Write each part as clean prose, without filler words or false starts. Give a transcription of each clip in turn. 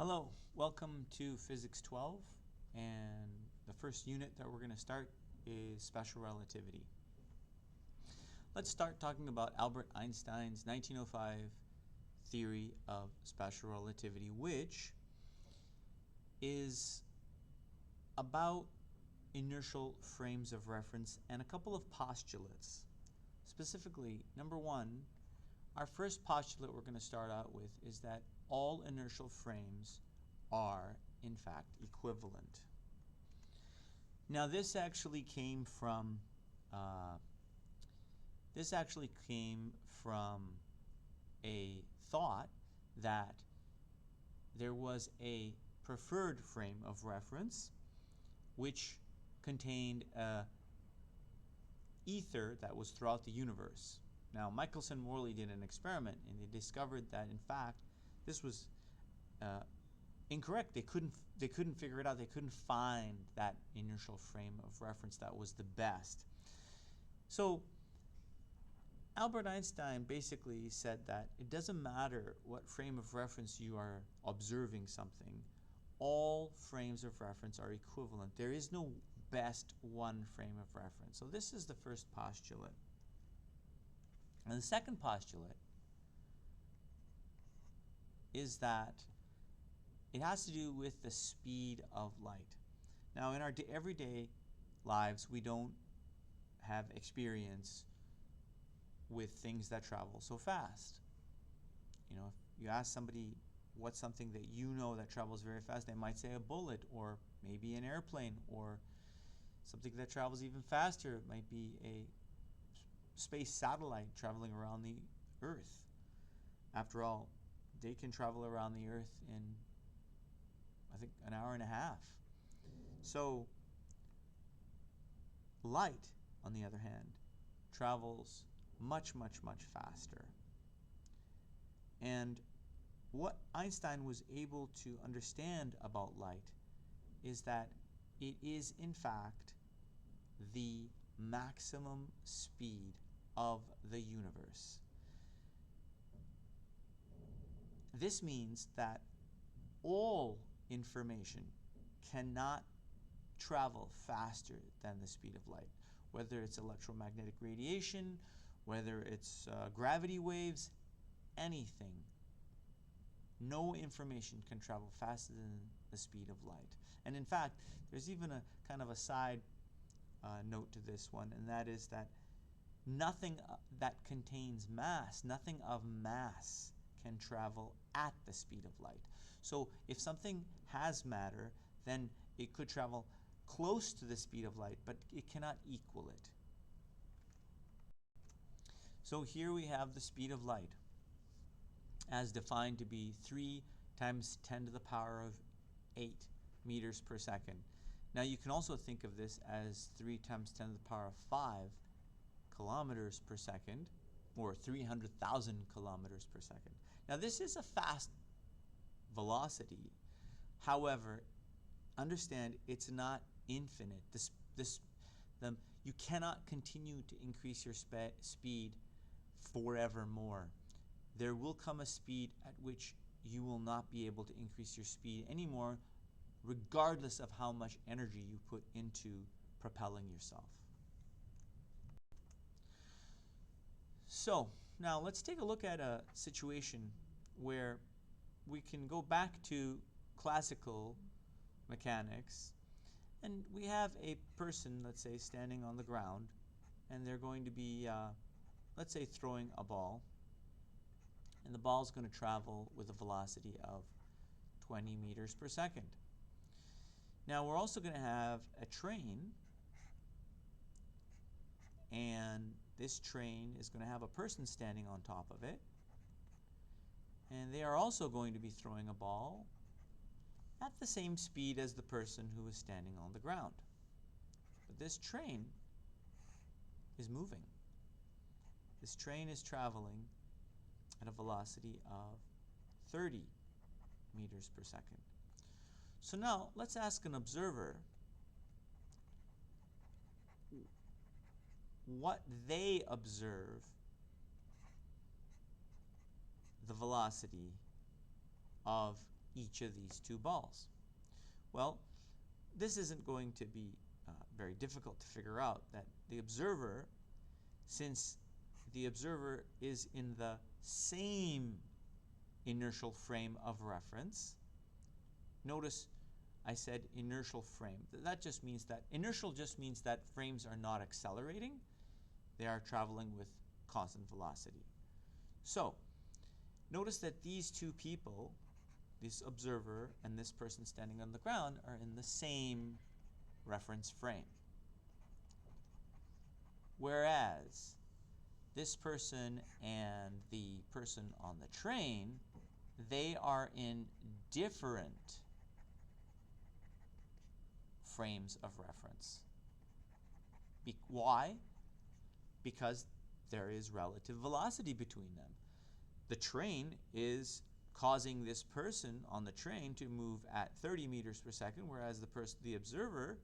Hello, welcome to Physics 12, and the first unit that we're going to start is special relativity. Let's start talking about Albert Einstein's 1905 theory of special relativity, which is about inertial frames of reference and a couple of postulates. Specifically, number one, our first postulate we're going to start out with is that all inertial frames are, in fact, equivalent. Now, this actually came from a thought that there was a preferred frame of reference which contained ether that was throughout the universe. Now, Michelson-Morley did an experiment, and they discovered that, in fact, this was incorrect. They couldn't figure it out. They couldn't find that inertial frame of reference that was the best. So Albert Einstein basically said that it doesn't matter what frame of reference you are observing something. All frames of reference are equivalent. There is no best one frame of reference. So this is the first postulate. And the second postulate is that it has to do with the speed of light. Now, in our everyday lives, we don't have experience with things that travel so fast. You know, if you ask somebody what's something that you know that travels very fast, they might say a bullet, or maybe an airplane, or something that travels even faster. It might be a space satellite traveling around the Earth. After all, they can travel around the Earth in, I think, an hour and a half. So light, on the other hand, travels much, much, much faster. And what Einstein was able to understand about light is that it is, in fact, the maximum speed of the universe. This means that all information cannot travel faster than the speed of light, whether it's electromagnetic radiation, whether it's gravity waves, anything. No information can travel faster than the speed of light. And in fact, there's even a kind of a side note to this one, and that is that nothing that contains mass, nothing of mass, can travel at the speed of light. So if something has matter, then it could travel close to the speed of light, but it cannot equal it. So here we have the speed of light as defined to be 3 times 10 to the power of 8 meters per second. Now you can also think of this as 3 times 10 to the power of 5 kilometers per second, or 300,000 kilometers per second. Now this is a fast velocity. However, understand it's not infinite. You cannot continue to increase your speed forevermore. There will come a speed at which you will not be able to increase your speed anymore, regardless of how much energy you put into propelling yourself. So now let's take a look at a situation where we can go back to classical mechanics, and we have a person, let's say, standing on the ground, and they're going to be, let's say, throwing a ball, and the ball is going to travel with a velocity of 20 meters per second. Now we're also going to have a train, and this train is going to have a person standing on top of it, and they are also going to be throwing a ball at the same speed as the person who is standing on the ground. But this train is moving. This train is traveling at a velocity of 30 meters per second. So now let's ask an observer what they observe the velocity of each of these two balls? Well, this isn't going to be very difficult to figure out that the observer, since the observer is in the same inertial frame of reference, notice I said inertial frame. That just means that inertial just means that frames are not accelerating. They are traveling with constant velocity. So notice that these two people, this observer and this person standing on the ground, are in the same reference frame. Whereas this person and the person on the train, they are in different frames of reference. Why? Because there is relative velocity between them. The train is causing this person on the train to move at 30 meters per second, whereas the observer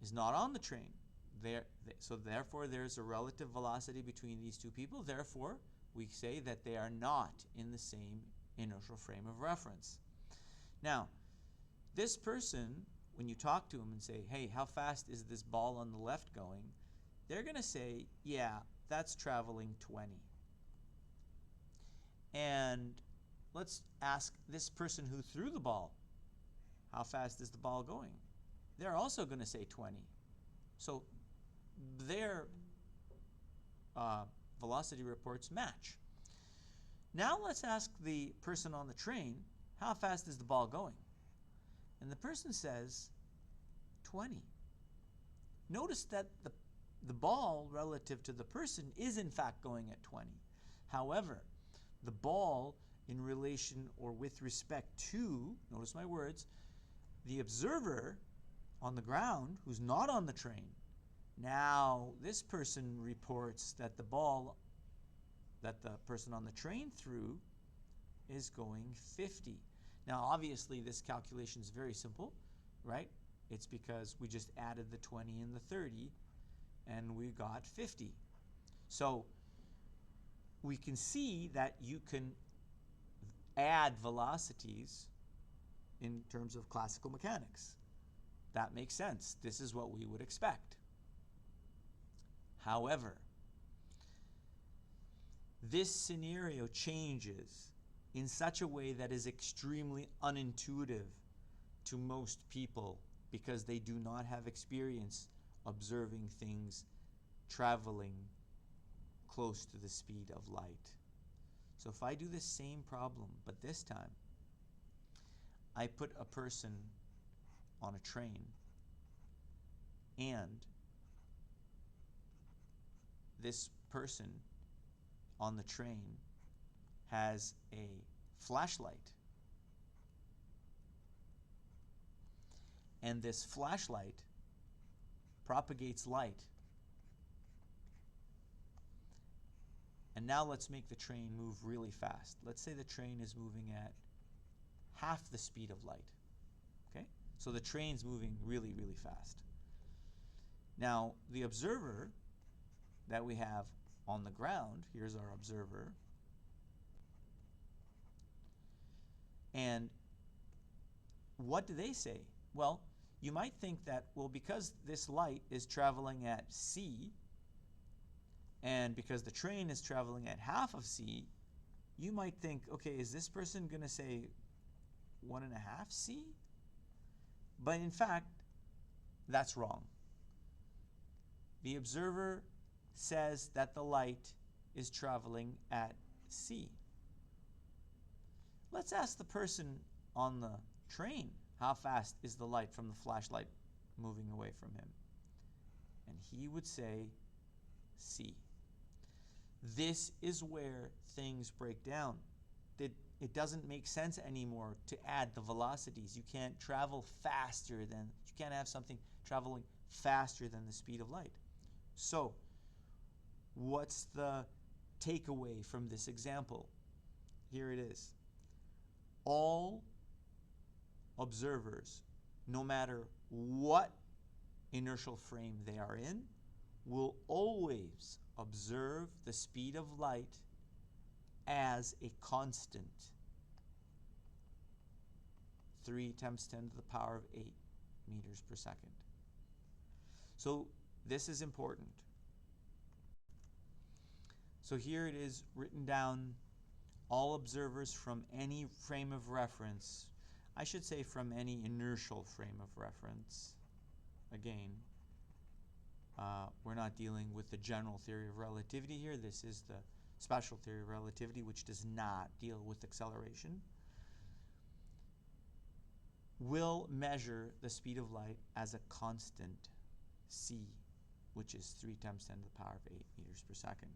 is not on the train. So therefore, there's a relative velocity between these two people. Therefore, we say that they are not in the same inertial frame of reference. Now, this person, when you talk to them and say, hey, how fast is this ball on the left going? They're going to say, yeah, that's traveling 20. And let's ask this person who threw the ball, how fast is the ball going? They're also going to say 20. So their velocity reports match. Now let's ask the person on the train, how fast is the ball going? And the person says 20. Notice that the ball relative to the person is in fact going at 20. However, the ball in relation or with respect to, notice my words, the observer on the ground who's not on the train, now this person reports that the ball that the person on the train threw is going 50. Now obviously this calculation is very simple, right? It's because we just added the 20 and the 30 and we got 50. So we can see that you can add velocities in terms of classical mechanics. That makes sense. This is what we would expect. However, this scenario changes in such a way that is extremely unintuitive to most people because they do not have experience observing things traveling close to the speed of light. So if I do the same problem, but this time I put a person on a train and this person on the train has a flashlight, and this flashlight propagates light. And now let's make the train move really fast. Let's say the train is moving at half the speed of light. Okay? So the train's moving really, really fast. Now, the observer that we have on the ground, here's our observer, and what do they say? Well, you might think that, well, because this light is traveling at c, and because the train is traveling at half of c, you might think, okay, is this person going to say 1.5 c? But in fact, that's wrong. The observer says that the light is traveling at c. Let's ask the person on the train, how fast is the light from the flashlight moving away from him? And he would say c. This is where things break down. It doesn't make sense anymore to add the velocities. You can't travel faster than, you can't have something traveling faster than the speed of light. So, what's the takeaway from this example? Here it is. All observers, no matter what inertial frame they are in, will always observe the speed of light as a constant. 3 times 10 to the power of 8 meters per second. So this is important. So here it is written down, all observers from any frame of reference, I should say from any inertial frame of reference. Again, we're not dealing with the general theory of relativity here. This is the special theory of relativity, which does not deal with acceleration. Will measure the speed of light as a constant c, which is 3 times 10 to the power of 8 meters per second.